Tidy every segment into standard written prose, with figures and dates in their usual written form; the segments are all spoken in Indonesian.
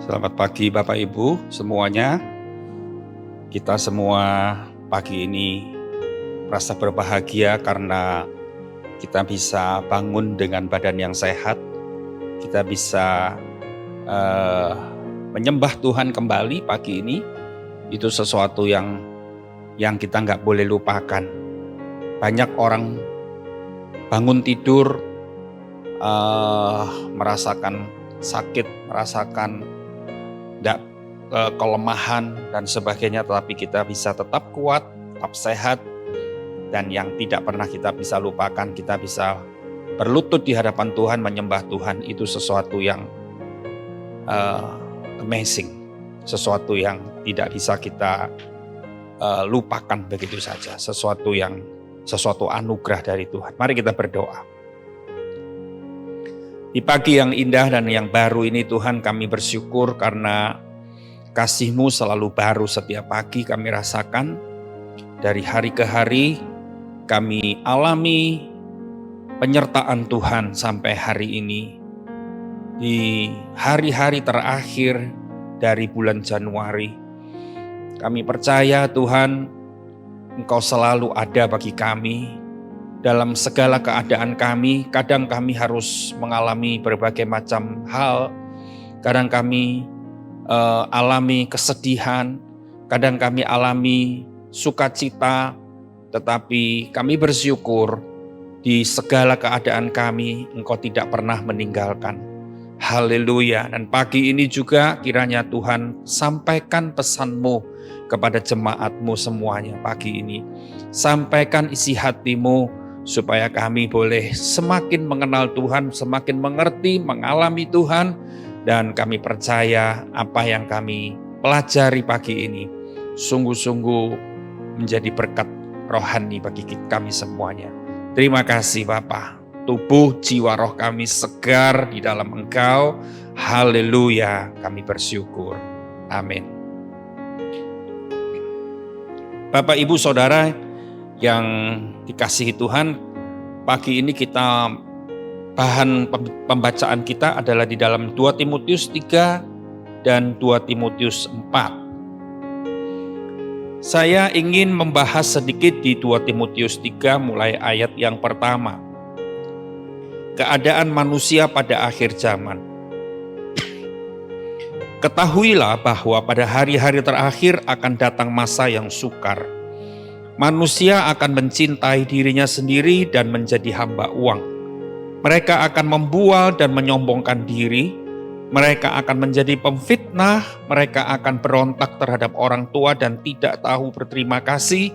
Selamat pagi Bapak Ibu semuanya. Kita semua pagi ini merasa berbahagia karena kita bisa bangun dengan badan yang sehat. Kita bisa menyembah Tuhan kembali pagi ini. Itu sesuatu yang kita nggak boleh lupakan. Banyak orang bangun tidur merasakan sakit, merasakan kelemahan dan sebagainya, tetapi kita bisa tetap kuat, tetap sehat, dan yang tidak pernah kita bisa lupakan, kita bisa berlutut di hadapan Tuhan, menyembah Tuhan. Itu sesuatu yang amazing, sesuatu yang tidak bisa kita lupakan begitu saja, sesuatu anugerah dari Tuhan. Mari kita berdoa. Di pagi yang indah dan yang baru ini Tuhan, kami bersyukur karena kasih-Mu selalu baru setiap pagi kami rasakan. Dari hari ke hari kami alami penyertaan Tuhan sampai hari ini. Di hari-hari terakhir dari bulan Januari, kami percaya Tuhan, Engkau selalu ada bagi kami. Dalam segala keadaan kami, kadang kami harus mengalami berbagai macam hal. Kadang kami alami kesedihan, kadang kami alami sukacita, tetapi kami bersyukur di segala keadaan kami, Engkau tidak pernah meninggalkan. Haleluya. Dan pagi ini juga kiranya Tuhan sampaikan pesan-Mu kepada jemaat-Mu semuanya pagi ini. Sampaikan isi hati-Mu, supaya kami boleh semakin mengenal Tuhan, semakin mengerti, mengalami Tuhan, dan kami percaya apa yang kami pelajari pagi ini sungguh-sungguh menjadi berkat rohani bagi kami semuanya. Terima kasih Bapa, tubuh jiwa roh kami segar di dalam Engkau. Haleluya, kami bersyukur. Amin. Bapak Ibu Saudara yang dikasihi Tuhan, pagi ini bahan pembacaan kita adalah di dalam 2 Timotius 3 dan 2 Timotius 4. Saya ingin membahas sedikit di 2 Timotius 3 mulai ayat yang pertama. Keadaan manusia pada akhir zaman. Ketahuilah bahwa pada hari-hari terakhir akan datang masa yang sukar. Manusia akan mencintai dirinya sendiri dan menjadi hamba uang. Mereka akan membual dan menyombongkan diri. Mereka akan menjadi pemfitnah. Mereka akan berontak terhadap orang tua dan tidak tahu berterima kasih,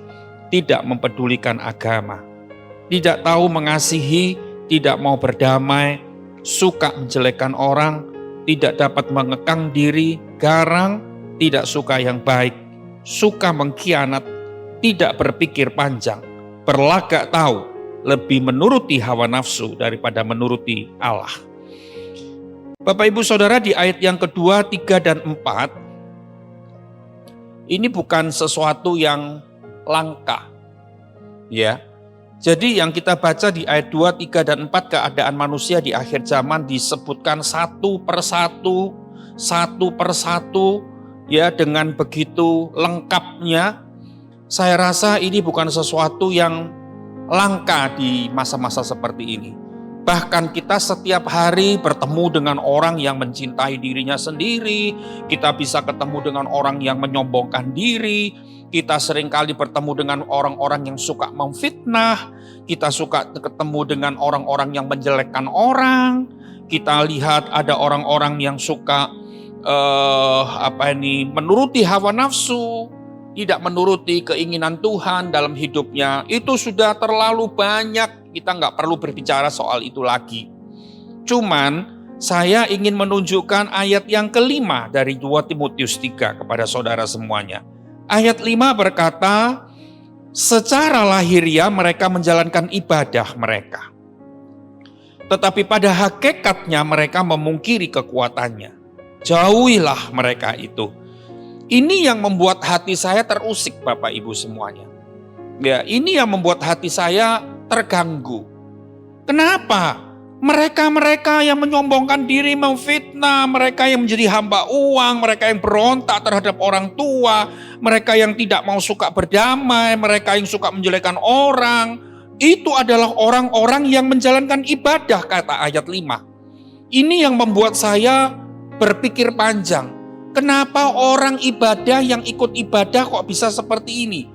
tidak mempedulikan agama, tidak tahu mengasihi, tidak mau berdamai, suka menjelekkan orang, tidak dapat mengekang diri, garang, tidak suka yang baik, suka mengkhianat, tidak berpikir panjang, berlagak tahu, lebih menuruti hawa nafsu daripada menuruti Allah. Bapak Ibu Saudara, di ayat yang kedua, 3 dan 4, ini bukan sesuatu yang langka. Ya. Jadi yang kita baca di ayat 2, 3 dan 4, keadaan manusia di akhir zaman disebutkan satu persatu, ya, dengan begitu lengkapnya. Saya rasa ini bukan sesuatu yang langka di masa-masa seperti ini. Bahkan kita setiap hari bertemu dengan orang yang mencintai dirinya sendiri, kita bisa ketemu dengan orang yang menyombongkan diri, kita seringkali bertemu dengan orang-orang yang suka memfitnah, kita suka ketemu dengan orang-orang yang menjelekkan orang, kita lihat ada orang-orang yang suka menuruti hawa nafsu, tidak menuruti keinginan Tuhan dalam hidupnya. Itu sudah terlalu banyak, kita nggak perlu berbicara soal itu lagi. Cuman saya ingin menunjukkan ayat yang kelima dari 2 Timotius 3 kepada saudara semuanya. Ayat 5 berkata, secara lahiriah mereka menjalankan ibadah mereka, tetapi pada hakikatnya mereka memungkiri kekuatannya. Jauhilah mereka itu. Ini yang membuat hati saya terusik Bapak Ibu semuanya. Ya, ini yang membuat hati saya terganggu. Kenapa? Mereka-mereka yang menyombongkan diri, memfitnah, mereka yang menjadi hamba uang, mereka yang berontak terhadap orang tua, mereka yang tidak mau suka berdamai, mereka yang suka menjelekkan orang, itu adalah orang-orang yang menjalankan ibadah, kata ayat 5. Ini yang membuat saya berpikir panjang. Kenapa orang ibadah yang ikut ibadah kok bisa seperti ini?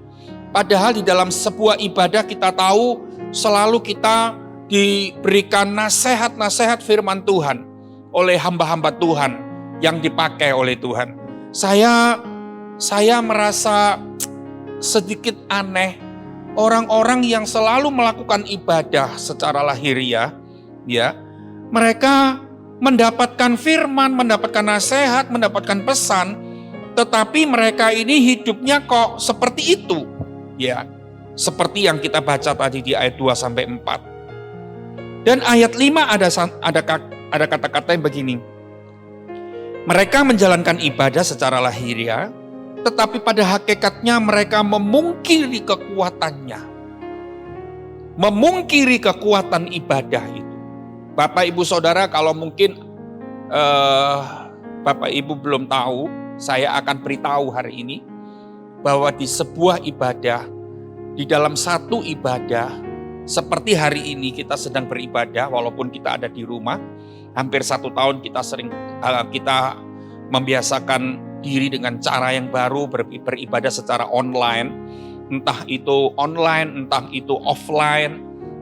Padahal di dalam sebuah ibadah kita tahu selalu kita diberikan nasihat-nasihat firman Tuhan oleh hamba-hamba Tuhan yang dipakai oleh Tuhan. Saya merasa sedikit aneh orang-orang yang selalu melakukan ibadah secara lahiriah, ya. Mereka mendapatkan firman, mendapatkan nasihat, mendapatkan pesan, tetapi mereka ini hidupnya kok seperti itu, ya. Seperti yang kita baca tadi di ayat 2 sampai 4. Dan ayat 5 ada kata-kata yang begini. Mereka menjalankan ibadah secara lahiriah, tetapi pada hakikatnya mereka memungkiri kekuatannya. Memungkiri kekuatan ibadah itu. Bapak Ibu Saudara, kalau mungkin Bapak Ibu belum tahu, saya akan beritahu hari ini bahwa di sebuah ibadah, di dalam satu ibadah, seperti hari ini kita sedang beribadah walaupun kita ada di rumah. Hampir 1 tahun kita membiasakan diri dengan cara yang baru beribadah secara online. Entah itu online, entah itu offline,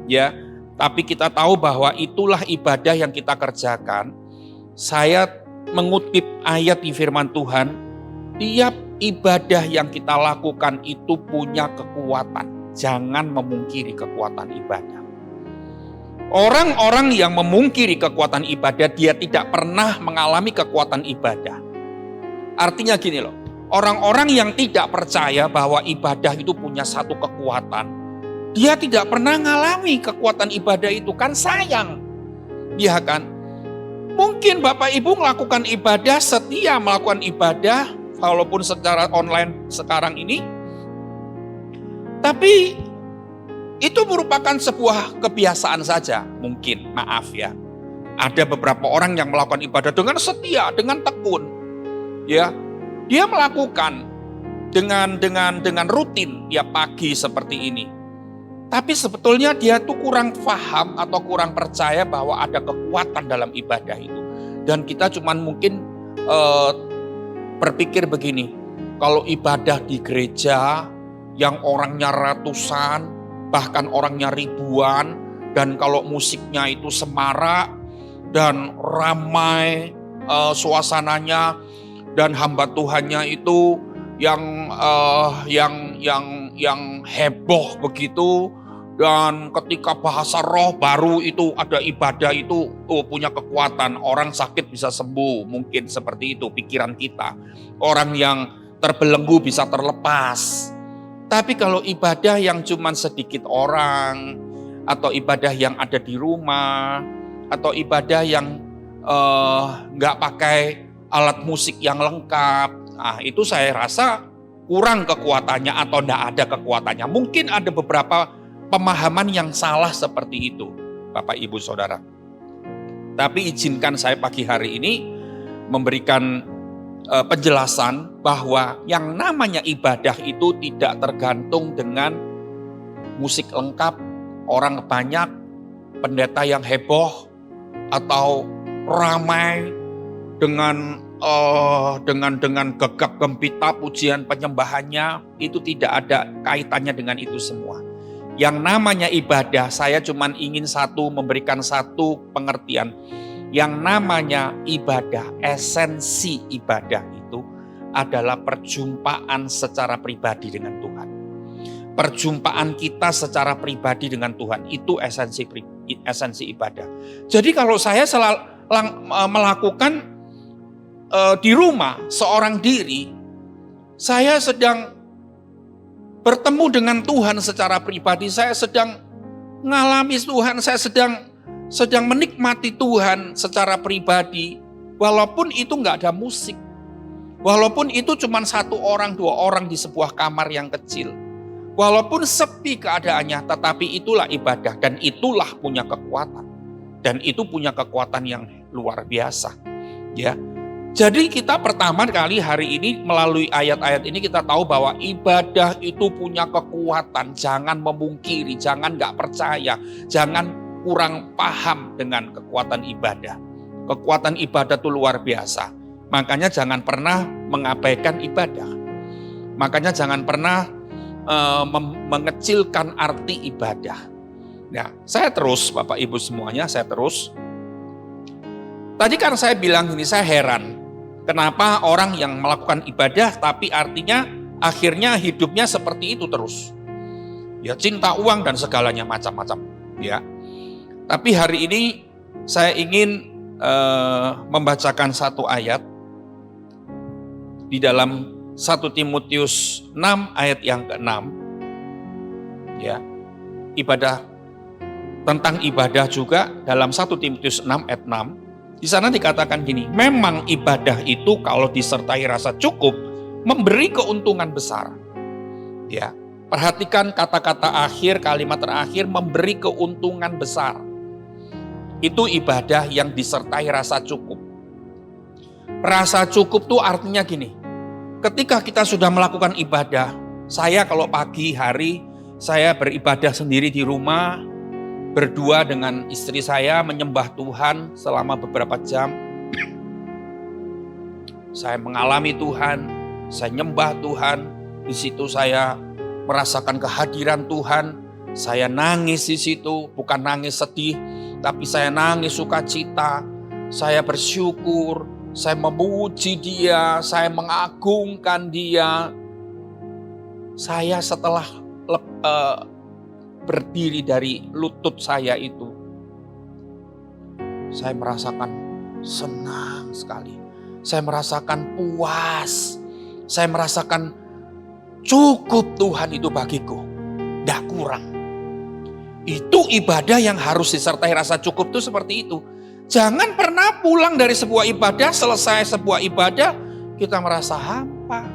ya. Tapi kita tahu bahwa itulah ibadah yang kita kerjakan. Saya mengutip ayat di firman Tuhan, tiap ibadah yang kita lakukan itu punya kekuatan. Jangan memungkiri kekuatan ibadah. Orang-orang yang memungkiri kekuatan ibadah, dia tidak pernah mengalami kekuatan ibadah. Artinya gini loh, orang-orang yang tidak percaya bahwa ibadah itu punya satu kekuatan, dia tidak pernah mengalami kekuatan ibadah itu, kan sayang. Iya kan? Mungkin Bapak Ibu melakukan ibadah, setia melakukan ibadah, walaupun secara online sekarang ini, tapi itu merupakan sebuah kebiasaan saja, mungkin, maaf ya. Ada beberapa orang yang melakukan ibadah dengan setia, dengan tekun. Ya, dia melakukan dengan rutin tiap pagi seperti ini. Tapi sebetulnya dia tuh kurang paham atau kurang percaya bahwa ada kekuatan dalam ibadah itu. Dan kita cuman mungkin berpikir begini, kalau ibadah di gereja yang orangnya ratusan, bahkan orangnya ribuan, dan kalau musiknya itu semarak dan ramai suasananya, dan hamba Tuhannya itu yang heboh begitu, dan ketika bahasa roh baru itu ada ibadah itu punya kekuatan, orang sakit bisa sembuh, mungkin seperti itu pikiran kita. Orang yang terbelenggu bisa terlepas. Tapi kalau ibadah yang cuma sedikit orang, atau ibadah yang ada di rumah, atau ibadah yang nggak pakai alat musik yang lengkap, itu saya rasa kurang kekuatannya atau tidak ada kekuatannya. Mungkin ada beberapa pemahaman yang salah seperti itu, Bapak Ibu Saudara. Tapi izinkan saya pagi hari ini memberikan penjelasan bahwa yang namanya ibadah itu tidak tergantung dengan musik lengkap, orang banyak, pendeta yang heboh, atau ramai dengan gegap gempita pujian penyembahannya. Itu tidak ada kaitannya dengan itu semua. Yang namanya ibadah, saya cuma ingin memberikan satu pengertian. Yang namanya ibadah, esensi ibadah itu adalah perjumpaan secara pribadi dengan Tuhan. Perjumpaan kita secara pribadi dengan Tuhan, itu esensi ibadah. Jadi kalau saya melakukan di rumah seorang diri, saya sedang bertemu dengan Tuhan secara pribadi, saya sedang mengalami Tuhan, saya sedang menikmati Tuhan secara pribadi, walaupun itu nggak ada musik, walaupun itu cuma 1 orang, 2 orang di sebuah kamar yang kecil, walaupun sepi keadaannya, tetapi itulah ibadah dan itulah punya kekuatan. Dan itu punya kekuatan yang luar biasa. Ya. Jadi kita pertama kali hari ini melalui ayat-ayat ini kita tahu bahwa ibadah itu punya kekuatan. Jangan memungkiri, jangan gak percaya, jangan kurang paham dengan kekuatan ibadah. Kekuatan ibadah itu luar biasa. Makanya jangan pernah mengabaikan ibadah. Makanya jangan pernah mengecilkan arti ibadah. Nah, saya terus Bapak Ibu semuanya, saya terus. Tadi kan saya bilang ini, saya heran. Kenapa orang yang melakukan ibadah tapi artinya akhirnya hidupnya seperti itu terus. Ya, cinta uang dan segalanya macam-macam. Ya. Tapi hari ini saya ingin membacakan satu ayat di dalam 1 Timotius 6 ayat yang ke-6. Ya. Tentang ibadah juga dalam 1 Timotius 6 ayat 6. Di sana dikatakan gini, memang ibadah itu kalau disertai rasa cukup memberi keuntungan besar. Ya, perhatikan kata-kata akhir, kalimat terakhir, memberi keuntungan besar. Itu ibadah yang disertai rasa cukup. Rasa cukup tuh artinya gini, ketika kita sudah melakukan ibadah, saya kalau pagi hari, saya beribadah sendiri di rumah, berdua dengan istri saya menyembah Tuhan selama beberapa jam. Saya mengalami Tuhan, saya nyembah Tuhan. Di situ saya merasakan kehadiran Tuhan. Saya nangis di situ, bukan nangis sedih, tapi saya nangis sukacita. Saya bersyukur, saya memuji Dia, saya mengagungkan Dia. Saya setelah berdiri dari lutut saya itu, saya merasakan senang sekali. Saya merasakan puas. Saya merasakan cukup Tuhan itu bagiku. Tidak kurang. Itu ibadah yang harus disertai rasa cukup itu seperti itu. Jangan pernah pulang dari sebuah ibadah, selesai sebuah ibadah, kita merasa hampa.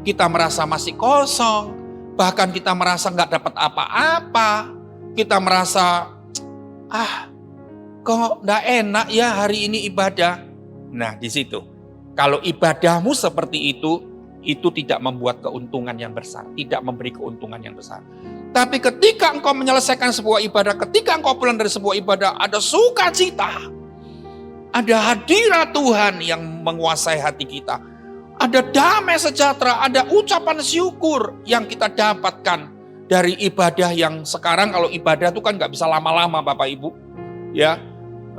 Kita merasa masih kosong. Bahkan kita merasa nggak dapat apa-apa. Kita merasa, kok nggak enak ya hari ini ibadah. Nah di situ, kalau ibadahmu seperti itu tidak membuat keuntungan yang besar. Tidak memberi keuntungan yang besar. Tapi ketika engkau menyelesaikan sebuah ibadah, ketika engkau pulang dari sebuah ibadah, ada sukacita. Ada hadirat Tuhan yang menguasai hati kita. Ada damai sejahtera, ada ucapan syukur yang kita dapatkan dari ibadah yang sekarang. Kalau ibadah itu kan nggak bisa lama-lama Bapak Ibu. Ya,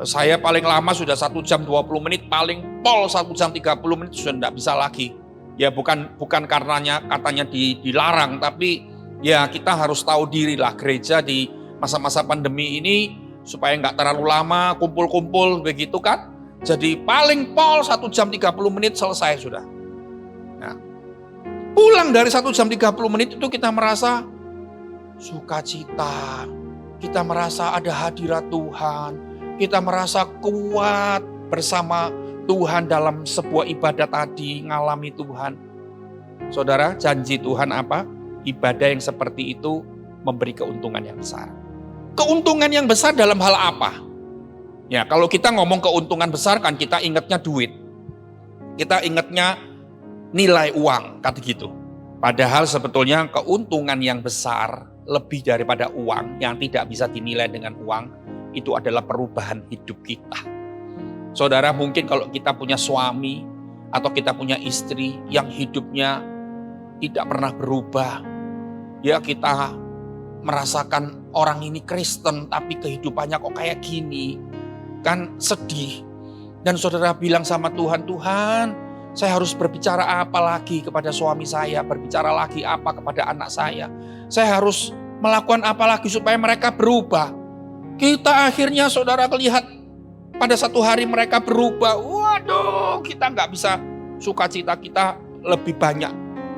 saya paling lama sudah 1 jam 20 menit, paling pol 1 jam 30 menit sudah nggak bisa lagi. Ya bukan katanya dilarang, tapi ya kita harus tahu diri lah gereja di masa-masa pandemi ini supaya nggak terlalu lama kumpul-kumpul begitu kan. Jadi paling pol 1 jam 30 menit selesai sudah. Nah, pulang dari 1 jam 30 menit itu kita merasa sukacita, kita merasa ada hadirat Tuhan, kita merasa kuat bersama Tuhan dalam sebuah ibadah tadi, ngalami Tuhan. Saudara, janji Tuhan apa? Ibadah yang seperti itu memberi keuntungan yang besar. Keuntungan yang besar dalam hal apa? Ya, kalau kita ngomong keuntungan besar kan kita ingatnya duit. Kita ingatnya nilai uang, kata gitu. Padahal sebetulnya keuntungan yang besar lebih daripada uang yang tidak bisa dinilai dengan uang, itu adalah perubahan hidup kita. Saudara, mungkin kalau kita punya suami atau kita punya istri yang hidupnya tidak pernah berubah, ya kita merasakan orang ini Kristen tapi kehidupannya kok kayak gini, kan sedih. Dan saudara bilang sama Tuhan, Tuhan, saya harus berbicara apa lagi kepada suami saya, berbicara lagi apa kepada anak saya harus melakukan apa lagi supaya mereka berubah. Kita akhirnya saudara lihat pada satu hari mereka berubah, waduh kita nggak bisa, sukacita kita lebih banyak,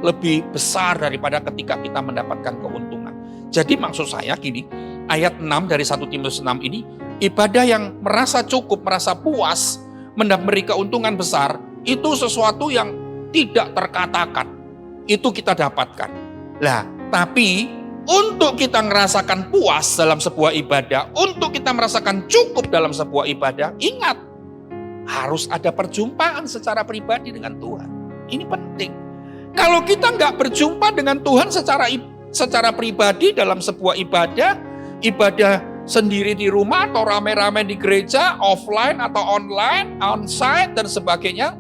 lebih besar daripada ketika kita mendapatkan keuntungan. Jadi maksud saya gini, ayat 6 dari 1 Timotius 6 ini, ibadah yang merasa cukup, merasa puas, memberi keuntungan besar, itu sesuatu yang tidak terkatakan. Itu kita dapatkan. Lah, tapi untuk kita merasakan puas dalam sebuah ibadah, untuk kita merasakan cukup dalam sebuah ibadah, ingat, harus ada perjumpaan secara pribadi dengan Tuhan. Ini penting. Kalau kita nggak berjumpa dengan Tuhan secara pribadi dalam sebuah ibadah sendiri di rumah atau rame-rame di gereja, offline atau online, onsite dan sebagainya,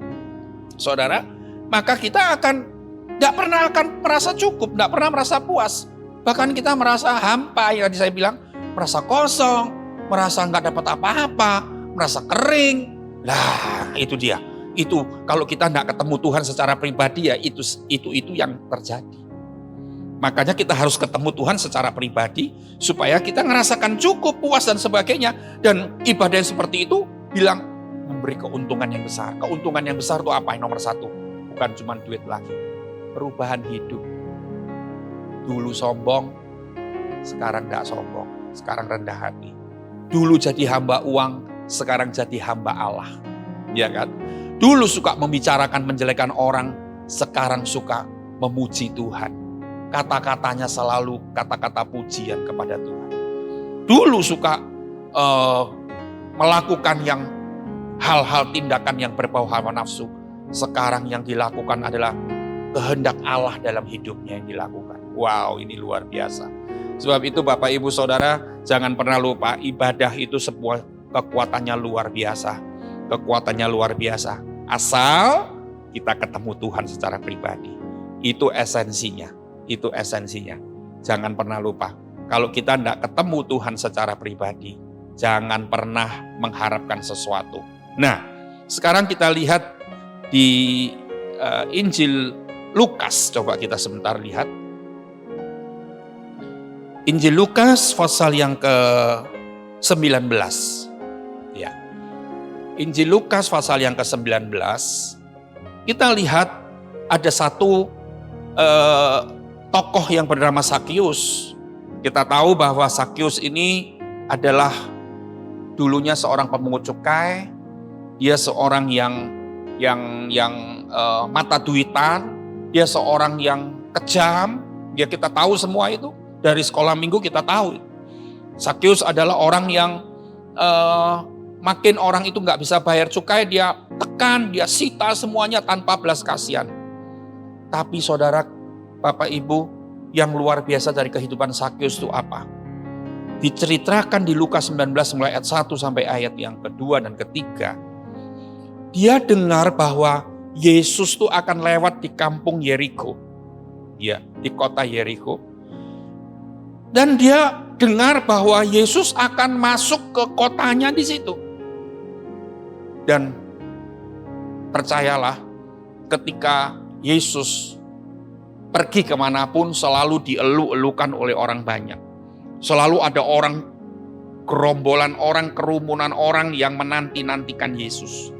saudara, maka kita nggak pernah akan merasa cukup, nggak pernah merasa puas. Bahkan kita merasa hampa, yang tadi saya bilang, merasa kosong, merasa nggak dapat apa-apa, merasa kering. Nah, itu dia. Itu kalau kita nggak ketemu Tuhan secara pribadi, ya itu yang terjadi. Makanya kita harus ketemu Tuhan secara pribadi supaya kita ngerasakan cukup, puas dan sebagainya. Dan ibadah yang seperti itu bilang memberi keuntungan yang besar. Keuntungan yang besar itu apa? Yang nomor satu, bukan cuma duit lagi, perubahan hidup. Dulu sombong, sekarang tidak sombong, sekarang rendah hati. Dulu jadi hamba uang, sekarang jadi hamba Allah. Ya kan? Dulu suka membicarakan menjelekan orang, sekarang suka memuji Tuhan. Kata-katanya selalu kata-kata pujian kepada Tuhan. Dulu suka melakukan hal-hal tindakan yang berbau hawa nafsu. Sekarang yang dilakukan adalah kehendak Allah dalam hidupnya yang dilakukan. Wow, ini luar biasa. Sebab itu Bapak Ibu Saudara, jangan pernah lupa ibadah itu sebuah kekuatannya luar biasa. Kekuatannya luar biasa. Asal kita ketemu Tuhan secara pribadi. Itu esensinya. Itu esensinya. Jangan pernah lupa. Kalau kita tidak ketemu Tuhan secara pribadi, jangan pernah mengharapkan sesuatu. Nah, sekarang kita lihat di Injil Lukas. Coba kita sebentar lihat. Injil Lukas pasal yang ke-19. Ya. Injil Lukas pasal yang ke-19. Kita lihat ada satu tokoh yang bernama Sakius. Kita tahu bahwa Sakius ini adalah dulunya seorang pemungut cukai. Dia seorang yang mata duitan. Dia seorang yang kejam. Ya, kita tahu semua itu. Dari sekolah minggu kita tahu. Sakius adalah orang yang makin orang itu nggak bisa bayar cukai, dia tekan, dia sita semuanya tanpa belas kasihan. Tapi saudara, Bapak Ibu, yang luar biasa dari kehidupan Sakius itu apa? Diceritakan di Lukas 19 mulai ayat 1 sampai ayat yang kedua dan ketiga. Dia dengar bahwa Yesus itu akan lewat di kampung Yeriko. Ya, di kota Yeriko. Dan dia dengar bahwa Yesus akan masuk ke kotanya di situ. Dan percayalah, ketika Yesus pergi kemanapun selalu dielu-elukan oleh orang banyak. Selalu ada orang, gerombolan orang, kerumunan orang yang menanti-nantikan Yesus.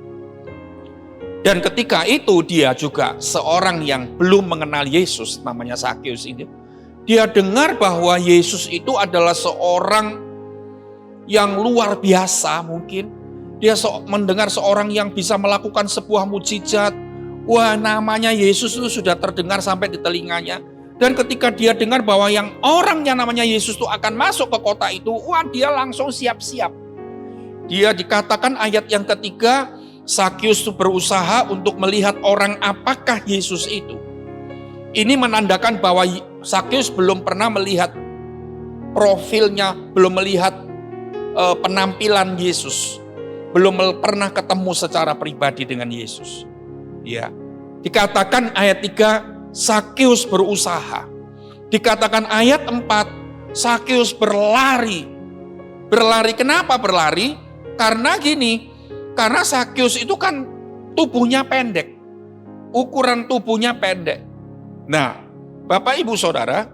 Dan ketika itu dia juga seorang yang belum mengenal Yesus, namanya Sakius ini. Dia dengar bahwa Yesus itu adalah seorang yang luar biasa mungkin. Dia mendengar seorang yang bisa melakukan sebuah mukjizat. Wah, namanya Yesus itu sudah terdengar sampai di telinganya. Dan ketika dia dengar bahwa orang yang namanya Yesus itu akan masuk ke kota itu, wah, dia langsung siap-siap. Dia dikatakan ayat yang ketiga, Sakius itu berusaha untuk melihat orang apakah Yesus itu. Ini menandakan bahwa Sakius belum pernah melihat profilnya, belum melihat penampilan Yesus, belum pernah ketemu secara pribadi dengan Yesus. Ya, dikatakan ayat 3, Sakius berusaha. Dikatakan ayat 4, Sakius berlari. Berlari, kenapa berlari? Karena gini, karena Sakius itu kan tubuhnya pendek, ukuran tubuhnya pendek. Nah, Bapak Ibu Saudara,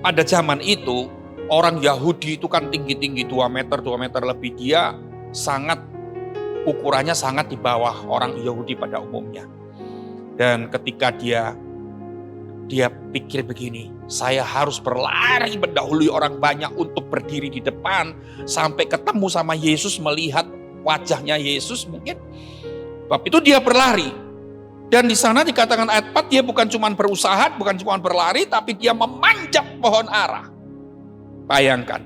pada zaman itu orang Yahudi itu kan tinggi-tinggi 2 meter lebih. Dia ukurannya sangat di bawah orang Yahudi pada umumnya. Dan ketika dia pikir begini, saya harus berlari mendahului orang banyak untuk berdiri di depan sampai ketemu sama Yesus, melihat wajahnya Yesus mungkin. Sebab itu dia berlari. Dan di sana dikatakan ayat 4, dia bukan cuma berusaha, bukan cuma berlari, tapi dia memanjat pohon ara. Bayangkan,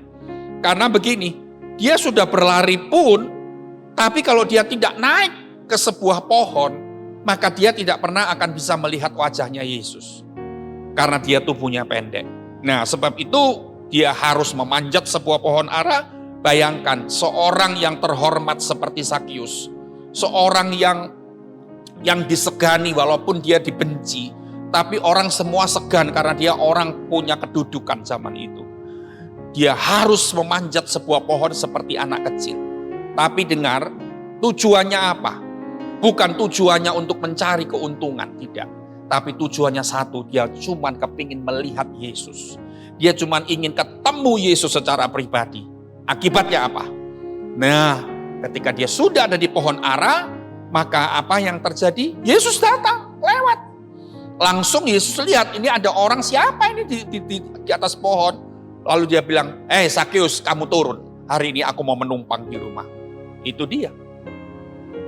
karena begini, dia sudah berlari pun, tapi kalau dia tidak naik ke sebuah pohon, maka dia tidak pernah akan bisa melihat wajahnya Yesus. Karena dia tubuhnya pendek. Nah, sebab itu dia harus memanjat sebuah pohon ara. Bayangkan, seorang yang terhormat seperti Zakius, seorang yang disegani walaupun dia dibenci, tapi orang semua segan karena dia orang punya kedudukan zaman itu. Dia harus memanjat sebuah pohon seperti anak kecil. Tapi dengar, tujuannya apa? Bukan tujuannya untuk mencari keuntungan, tidak. Tapi tujuannya satu, dia cuma kepingin melihat Yesus. Dia cuma ingin ketemu Yesus secara pribadi. Akibatnya apa? Nah, ketika dia sudah ada di pohon ara, maka apa yang terjadi? Yesus datang, lewat. Langsung Yesus lihat, ini ada orang siapa ini di atas pohon. Lalu dia bilang, Zakius, kamu turun. Hari ini aku mau menumpang di rumah. Itu dia.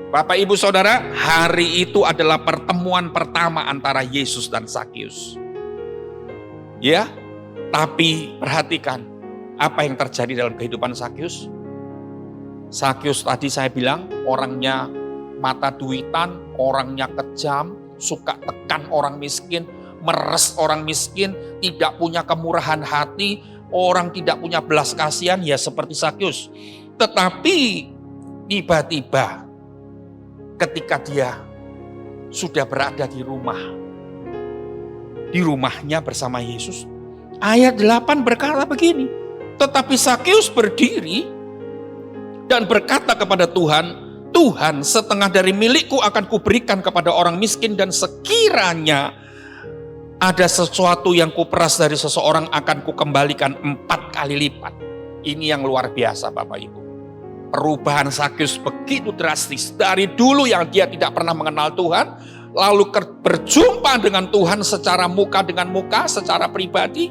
Bapak Ibu Saudara, hari itu adalah pertemuan pertama antara Yesus dan Zakius. Ya, tapi perhatikan apa yang terjadi dalam kehidupan Zakius. Zakius tadi saya bilang orangnya mata duitan, orangnya kejam, suka tekan orang miskin, meres orang miskin, tidak punya kemurahan hati, orang tidak punya belas kasihan, ya seperti Zakius. Tetapi tiba-tiba ketika dia sudah berada di rumahnya bersama Yesus, ayat 8 berkata begini, tetapi Zakius berdiri dan berkata kepada Tuhan, Tuhan, setengah dari milikku akan kuberikan kepada orang miskin, dan sekiranya ada sesuatu yang kuperas dari seseorang akan kukembalikan 4 kali lipat. Ini yang luar biasa Bapak Ibu. Perubahan Zakius begitu drastis. Dari dulu yang dia tidak pernah mengenal Tuhan, lalu berjumpa dengan Tuhan secara muka dengan muka, secara pribadi,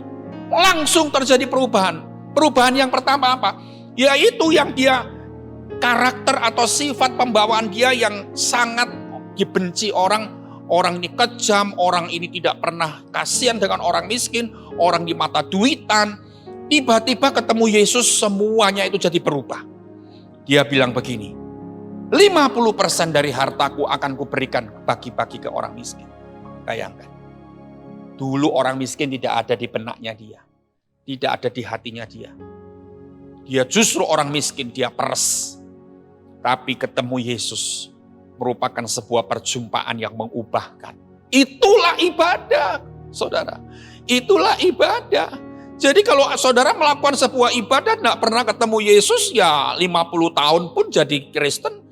langsung terjadi perubahan. Perubahan yang pertama apa? Yaitu yang dia, karakter atau sifat pembawaan dia yang sangat dibenci orang. Orang ini kejam, orang ini tidak pernah kasihan dengan orang miskin, orang di mata duitan. Tiba-tiba ketemu Yesus, semuanya itu jadi berubah. Dia bilang begini, 50% dari hartaku akan kuberikan bagi-bagi ke orang miskin. Bayangkan. Dulu orang miskin tidak ada di benaknya dia. Tidak ada di hatinya dia. Dia justru orang miskin, dia peres. Tapi ketemu Yesus merupakan sebuah perjumpaan yang mengubahkan. Itulah ibadah, saudara. Itulah ibadah. Jadi kalau saudara melakukan sebuah ibadah tidak pernah ketemu Yesus, ya 50 tahun pun jadi Kristen,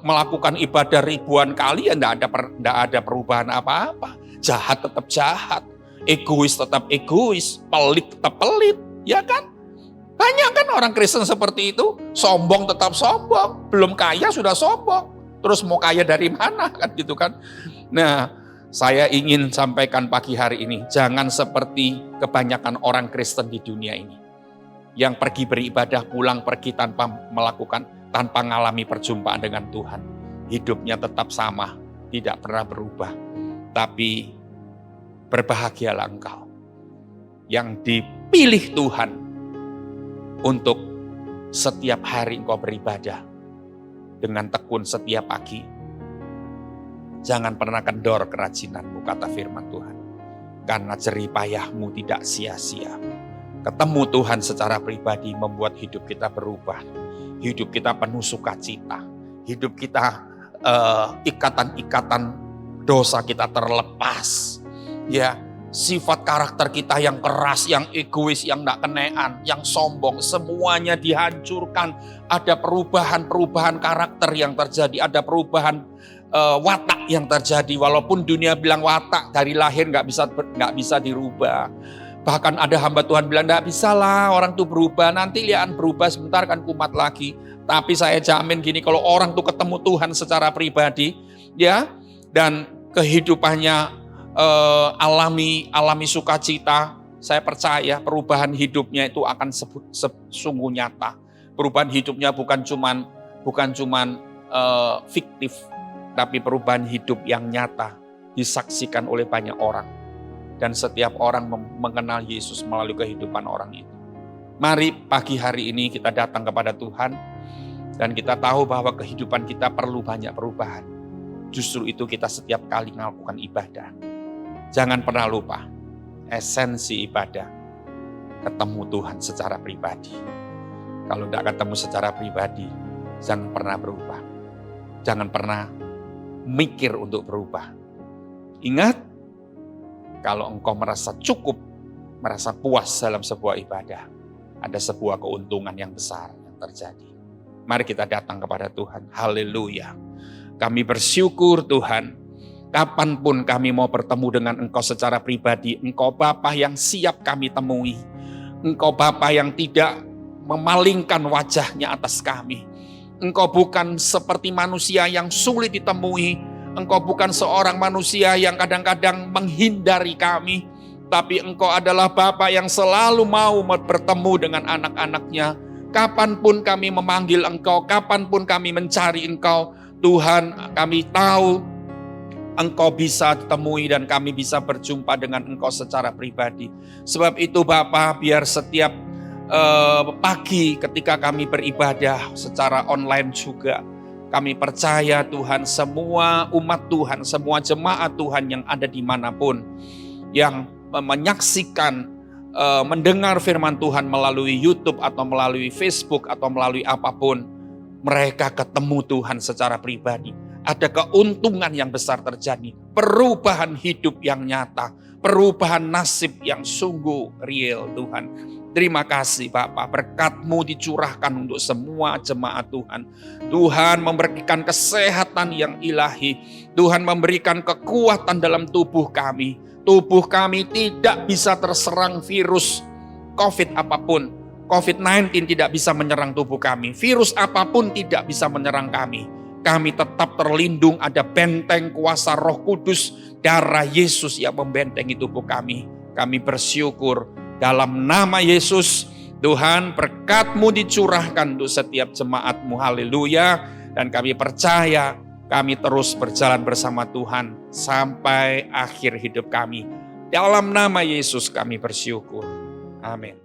melakukan ibadah ribuan kali, ya tidak ada perubahan apa-apa. Jahat tetap jahat, egois tetap egois, pelit tetap pelit, ya kan? Banyak kan orang Kristen seperti itu, sombong tetap sombong, belum kaya sudah sombong, terus mau kaya dari mana kan gitu kan? Nah, saya ingin sampaikan pagi hari ini, jangan seperti kebanyakan orang Kristen di dunia ini. Yang pergi beribadah, pulang pergi tanpa mengalami perjumpaan dengan Tuhan. Hidupnya tetap sama, tidak pernah berubah. Tapi berbahagialah engkau yang dipilih Tuhan untuk setiap hari engkau beribadah dengan tekun setiap pagi. Jangan pernah kendor kerajinanmu, kata firman Tuhan. Karena jerih payahmu tidak sia-sia. Ketemu Tuhan secara pribadi membuat hidup kita berubah. Hidup kita penuh sukacita. Hidup kita ikatan-ikatan dosa kita terlepas. Ya, sifat karakter kita yang keras, yang egois, yang tidak kenean, yang sombong, semuanya dihancurkan. Ada perubahan-perubahan karakter yang terjadi, ada perubahan watak yang terjadi. Walaupun dunia bilang watak dari lahir nggak bisa dirubah. Bahkan ada hamba Tuhan bilang nggak bisa lah orang tuh berubah, nanti lihat berubah sebentar kan kumat lagi. Tapi saya jamin gini, kalau orang tuh ketemu Tuhan secara pribadi, ya, dan kehidupannya alami sukacita, saya percaya perubahan hidupnya itu akan sungguh nyata. Perubahan hidupnya bukan cuman fiktif, tapi perubahan hidup yang nyata disaksikan oleh banyak orang. Dan setiap orang mengenal Yesus melalui kehidupan orang itu. Mari pagi hari ini kita datang kepada Tuhan dan kita tahu bahwa kehidupan kita perlu banyak perubahan. Justru itu kita setiap kali melakukan ibadah. Jangan pernah lupa esensi ibadah, ketemu Tuhan secara pribadi. Kalau tidak ketemu secara pribadi, jangan pernah berubah. Jangan pernah mikir untuk berubah. Ingat, kalau engkau merasa cukup, merasa puas dalam sebuah ibadah, ada sebuah keuntungan yang besar yang terjadi. Mari kita datang kepada Tuhan. Haleluya. Kami bersyukur Tuhan, kapanpun kami mau bertemu dengan Engkau secara pribadi, Engkau Bapa yang siap kami temui. Engkau Bapa yang tidak memalingkan wajahnya atas kami. Engkau bukan seperti manusia yang sulit ditemui. Engkau bukan seorang manusia yang kadang-kadang menghindari kami. Tapi Engkau adalah Bapa yang selalu mau bertemu dengan anak-anaknya. Kapanpun kami memanggil Engkau, kapanpun kami mencari Engkau, Tuhan, kami tahu Engkau bisa ditemui dan kami bisa berjumpa dengan Engkau secara pribadi. Sebab itu Bapa, biar setiap pagi ketika kami beribadah secara online juga, kami percaya Tuhan, semua umat Tuhan, semua jemaat Tuhan yang ada dimanapun, yang menyaksikan, mendengar firman Tuhan melalui YouTube atau melalui Facebook atau melalui apapun, mereka ketemu Tuhan secara pribadi. Ada keuntungan yang besar terjadi, perubahan hidup yang nyata, perubahan nasib yang sungguh real Tuhan. Terima kasih Bapak, berkat-Mu dicurahkan untuk semua jemaat Tuhan. Tuhan memberikan kesehatan yang ilahi. Tuhan memberikan kekuatan dalam tubuh kami. Tubuh kami tidak bisa terserang virus COVID apapun. COVID-19 tidak bisa menyerang tubuh kami. Virus apapun tidak bisa menyerang kami. Kami tetap terlindung, ada benteng kuasa Roh Kudus, darah Yesus yang membentengi tubuh kami. Kami bersyukur. Dalam nama Yesus, Tuhan, berkat-Mu dicurahkan untuk setiap jemaat-Mu. Haleluya. Dan kami percaya kami terus berjalan bersama Tuhan sampai akhir hidup kami. Dalam nama Yesus kami bersyukur. Amin.